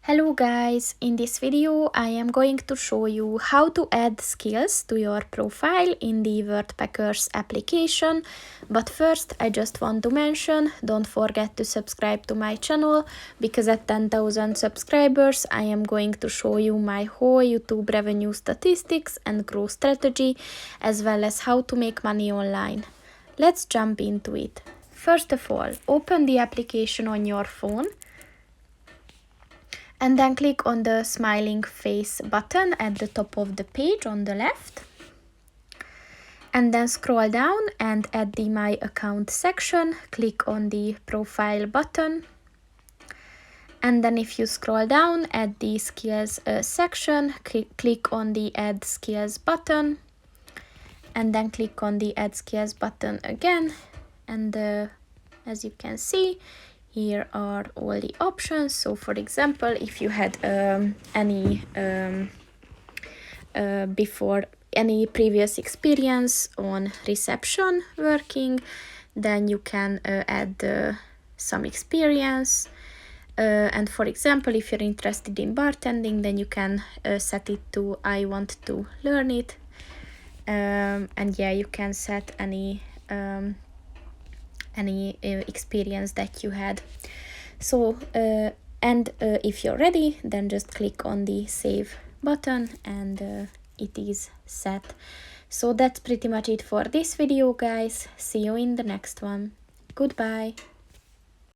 Hello guys, in this video I am going to show you how to add skills to your profile in the Worldpackers application. But first I just want to mention, don't forget to subscribe to my channel, because at 10,000 subscribers I am going to show you my whole YouTube revenue statistics and growth strategy, as well as how to make money online. Let's jump into it. First of all, open the application on your phone and then click on the smiling face button at the top of the page on the left. And then scroll down and at the My Account section, click on the Profile button. And then if you scroll down at the Skills section, click on the Add Skills button. And then click on the Add Skills button again. And as you can see, here are all the options. So for example, if you had any previous experience on reception working, then you can add some experience. And for example, if you're interested in bartending, then you can set it to I want to learn it. And yeah, you can set any experience that you had. So if you're ready, then just click on the save button and it is set. So that's pretty much it for this video, guys. See you in the next one. Goodbye.